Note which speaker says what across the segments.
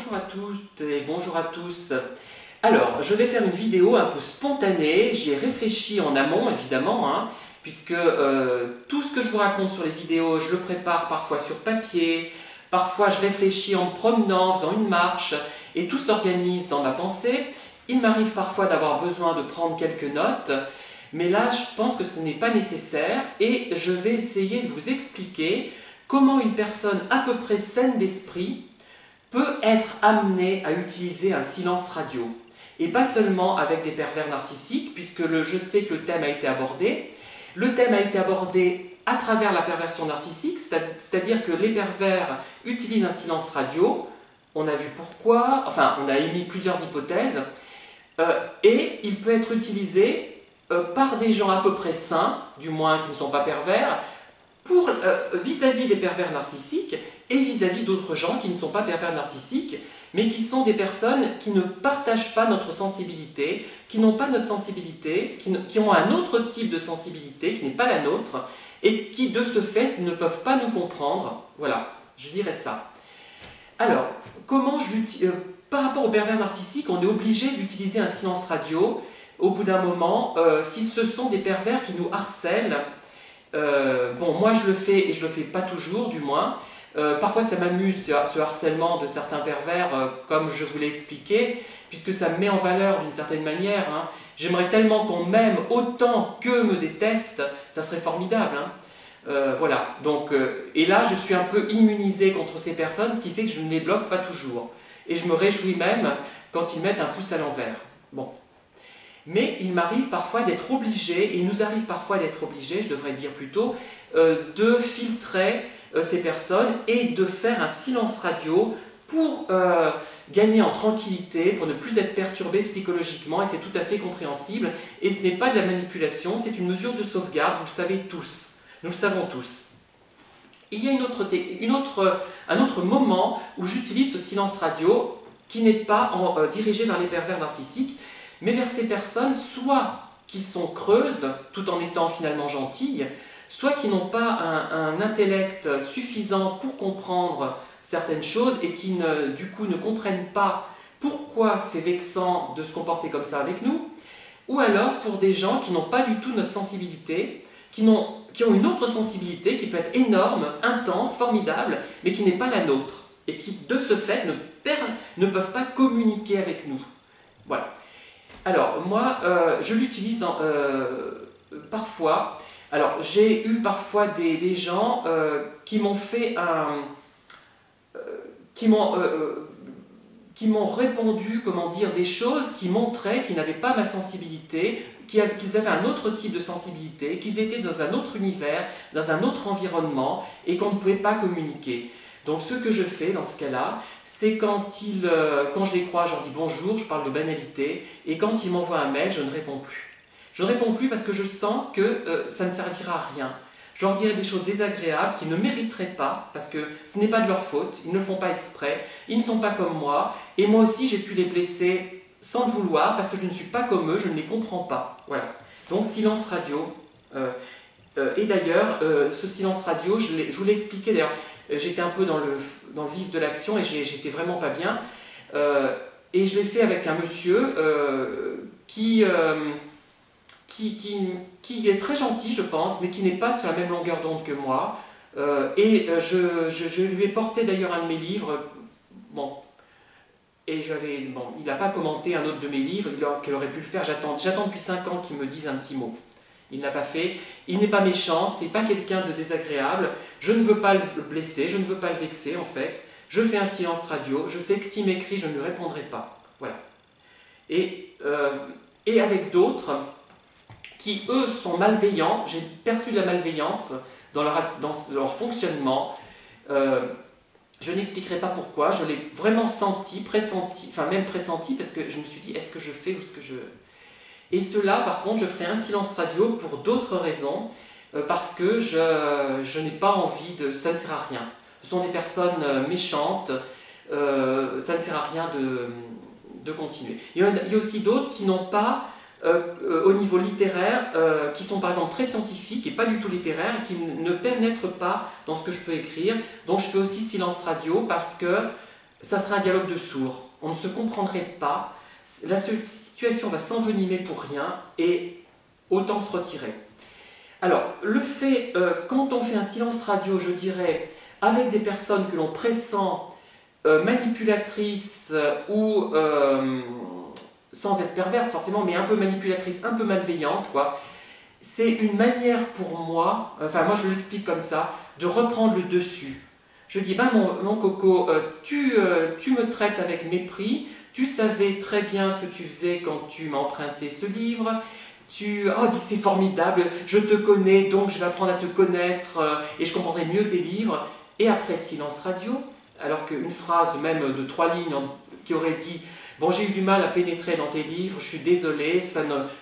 Speaker 1: Bonjour à toutes et bonjour à tous. Alors, je vais faire une vidéo un peu spontanée, j'y ai réfléchi en amont évidemment, puisque tout ce que je vous raconte sur les vidéos, je le prépare parfois sur papier, parfois je réfléchis en me promenant, en faisant une marche, et tout s'organise dans ma pensée. Il m'arrive parfois d'avoir besoin de prendre quelques notes, mais là je pense que ce n'est pas nécessaire, et je vais essayer de vous expliquer comment une personne à peu près saine d'esprit peut être amenée à utiliser un silence radio. Et pas seulement avec des pervers narcissiques, puisque je sais que le thème a été abordé. Le thème a été abordé à travers la perversion narcissique, c'est-à-dire que les pervers utilisent un silence radio. On a vu pourquoi, enfin on a émis plusieurs hypothèses, et il peut être utilisé par des gens à peu près sains, du moins qui ne sont pas pervers, vis-à-vis des pervers narcissiques et vis-à-vis d'autres gens qui ne sont pas pervers narcissiques, mais qui sont des personnes qui ne partagent pas notre sensibilité, qui n'ont pas notre sensibilité, qui ont un autre type de sensibilité qui n'est pas la nôtre, et qui de ce fait ne peuvent pas nous comprendre. Voilà, je dirais ça. Alors, par rapport aux pervers narcissiques, on est obligé d'utiliser un silence radio au bout d'un moment, si ce sont des pervers qui nous harcèlent. Bon, moi je le fais et je le fais pas toujours, du moins. Parfois ça m'amuse ce harcèlement de certains pervers, comme je vous l'ai expliqué, puisque ça me met en valeur d'une certaine manière. J'aimerais tellement qu'on m'aime autant qu'eux me détestent, ça serait formidable. Voilà, donc, et là je suis un peu immunisé contre ces personnes, ce qui fait que je ne les bloque pas toujours. Et je me réjouis même quand ils mettent un pouce à l'envers. Bon. Mais il m'arrive parfois d'être obligé, et il nous arrive parfois d'être obligé, je devrais dire plutôt, de filtrer ces personnes et de faire un silence radio pour gagner en tranquillité, pour ne plus être perturbé psychologiquement, et c'est tout à fait compréhensible. Et ce n'est pas de la manipulation, c'est une mesure de sauvegarde, vous le savez tous, nous le savons tous. Il y a un autre moment où j'utilise ce silence radio qui n'est pas dirigé vers les pervers narcissiques, mais vers ces personnes, soit qui sont creuses, tout en étant finalement gentilles, soit qui n'ont pas un intellect suffisant pour comprendre certaines choses et qui, du coup, ne comprennent pas pourquoi c'est vexant de se comporter comme ça avec nous, ou alors pour des gens qui n'ont pas du tout notre sensibilité, qui ont une autre sensibilité qui peut être énorme, intense, formidable, mais qui n'est pas la nôtre, et qui, de ce fait, ne peuvent pas communiquer avec nous. Voilà. Alors, moi, je l'utilise parfois. Alors, j'ai eu parfois des gens qui m'ont fait qui m'ont répondu, comment dire, des choses qui montraient qu'ils n'avaient pas ma sensibilité, qu'ils avaient un autre type de sensibilité, qu'ils étaient dans un autre univers, dans un autre environnement, et qu'on ne pouvait pas communiquer. Donc ce que je fais dans ce cas-là, c'est quand je les crois, je leur dis bonjour, je parle de banalité, et quand ils m'envoient un mail, je ne réponds plus. Je ne réponds plus parce que je sens que ça ne servira à rien. Je leur dirai des choses désagréables qu'ils ne mériteraient pas, parce que ce n'est pas de leur faute, ils ne le font pas exprès, ils ne sont pas comme moi, et moi aussi j'ai pu les blesser sans le vouloir, parce que je ne suis pas comme eux, je ne les comprends pas. Voilà. Donc silence radio. Et d'ailleurs, ce silence radio, je vous l'ai expliqué d'ailleurs, j'étais un peu dans le vif de l'action et j'étais vraiment pas bien. Et je l'ai fait avec un monsieur qui est très gentil, je pense, mais qui n'est pas sur la même longueur d'onde que moi. Je lui ai porté d'ailleurs un de mes livres. Bon. Et il n'a pas commenté un autre de mes livres, qu'il aurait pu le faire. J'attends depuis 5 ans qu'il me dise un petit mot. Il ne l'a pas fait. Il n'est pas méchant, c'est pas quelqu'un de désagréable. Je ne veux pas le blesser, je ne veux pas le vexer en fait. Je fais un silence radio. Je sais que s'il m'écrit, je ne lui répondrai pas. Voilà. Et avec d'autres qui, eux, sont malveillants, j'ai perçu de la malveillance dans leur fonctionnement. Je n'expliquerai pas pourquoi, je l'ai vraiment senti, pressenti, enfin même pressenti, parce que je me suis dit, est-ce que je fais ou ce que je... Et cela, par contre, je ferai un silence radio pour d'autres raisons, parce que je n'ai pas envie de... Ça ne sert à rien. Ce sont des personnes méchantes, ça ne sert à rien de continuer. Il y a aussi d'autres qui n'ont pas, au niveau littéraire, qui sont par exemple très scientifiques et pas du tout littéraires, et qui ne pénètrent pas dans ce que je peux écrire. Donc je fais aussi silence radio, parce que ça sera un dialogue de sourds. On ne se comprendrait pas, la situation va s'envenimer pour rien et autant se retirer. Alors, le fait, quand on fait un silence radio, je dirais, avec des personnes que l'on pressent manipulatrices ou, sans être perverse forcément, mais un peu manipulatrices, un peu malveillantes, quoi, c'est une manière pour moi, enfin moi je l'explique comme ça, de reprendre le dessus. Je dis, ben mon coco, tu me traites avec mépris, tu savais très bien ce que tu faisais quand tu m'as emprunté ce livre, oh dis c'est formidable, je te connais, donc je vais apprendre à te connaître et je comprendrai mieux tes livres. Et après silence radio, alors qu'une phrase même de 3 lignes qui aurait dit bon, j'ai eu du mal à pénétrer dans tes livres, je suis désolé,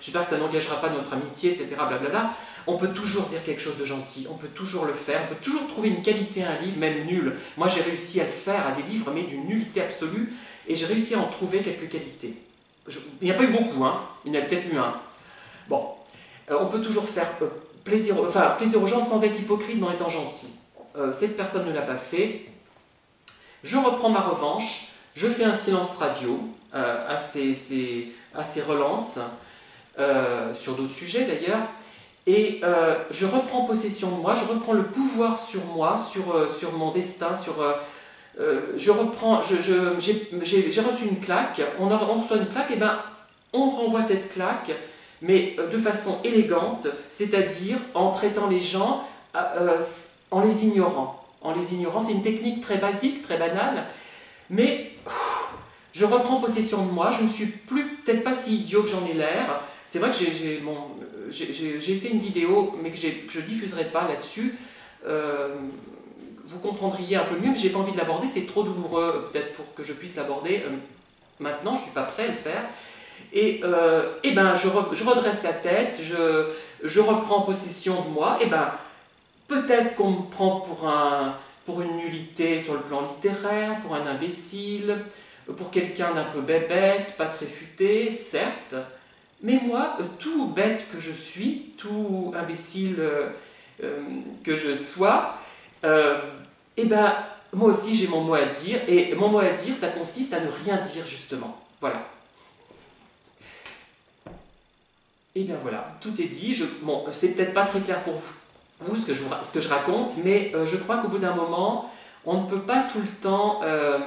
Speaker 1: j'espère que ça n'engagera pas notre amitié, etc. Blablabla. On peut toujours dire quelque chose de gentil, on peut toujours le faire, on peut toujours trouver une qualité à un livre, même nul. Moi, j'ai réussi à le faire à des livres, mais d'une nullité absolue, et j'ai réussi à en trouver quelques qualités. Il n'y a pas eu beaucoup, hein. Il y en a peut-être eu un. Bon, on peut toujours faire plaisir aux gens sans être hypocrite, mais en étant gentil. Cette personne ne l'a pas fait. Je reprends ma revanche, je fais un silence radio à ces relances, sur d'autres sujets d'ailleurs, et je reprends possession de moi, je reprends le pouvoir sur moi, sur mon destin, j'ai reçu une claque, on reçoit une claque, et ben on renvoie cette claque, mais de façon élégante, c'est-à-dire en traitant les gens, en les ignorant. En les ignorant, c'est une technique très basique, très banale, mais je reprends possession de moi, je ne suis plus, peut-être pas si idiot que j'en ai l'air. C'est vrai que j'ai fait une vidéo, mais que je ne diffuserai pas là-dessus. Vous comprendriez un peu mieux, mais je n'ai pas envie de l'aborder, c'est trop douloureux peut-être pour que je puisse l'aborder. Maintenant, je ne suis pas prêt à le faire. Et ben, je redresse la tête, je reprends possession de moi, et ben, peut-être qu'on me prend pour une nullité sur le plan littéraire, pour un imbécile, pour quelqu'un d'un peu bébête, pas très futé, certes, mais moi, tout bête que je suis, tout imbécile que je sois, et ben, moi aussi j'ai mon mot à dire, et mon mot à dire, ça consiste à ne rien dire justement. Voilà. Et bien voilà, tout est dit. Bon, c'est peut-être pas très clair pour vous ce que je raconte, mais je crois qu'au bout d'un moment, on ne peut pas tout le temps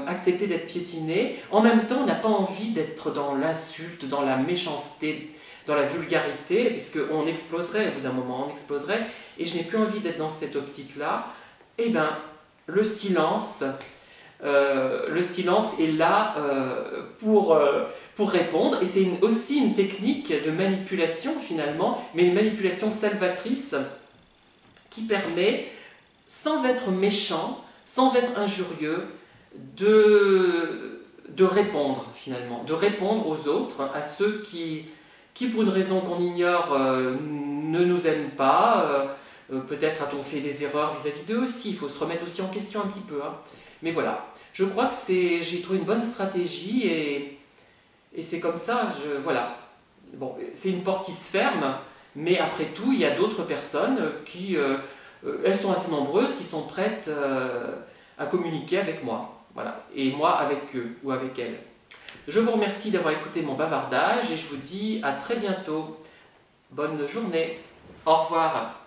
Speaker 1: accepter d'être piétiné. En même temps, on n'a pas envie d'être dans l'insulte, dans la méchanceté, dans la vulgarité, puisqu'on exploserait au bout d'un moment, on exploserait, et je n'ai plus envie d'être dans cette optique-là. Eh bien, le silence est là pour répondre, et c'est aussi une technique de manipulation finalement, mais une manipulation salvatrice qui permet, sans être méchant, sans être injurieux, de répondre finalement, de répondre aux autres, à ceux qui pour une raison qu'on ignore ne nous aiment pas, peut-être a-t-on fait des erreurs vis-à-vis d'eux aussi, il faut se remettre aussi en question un petit peu, hein. Mais voilà, je crois que j'ai trouvé une bonne stratégie et c'est comme ça, voilà. Bon, c'est une porte qui se ferme, mais après tout, il y a d'autres personnes qui, elles sont assez nombreuses, qui sont prêtes à communiquer avec moi. Voilà. Et moi avec eux ou avec elles. Je vous remercie d'avoir écouté mon bavardage et je vous dis à très bientôt. Bonne journée. Au revoir.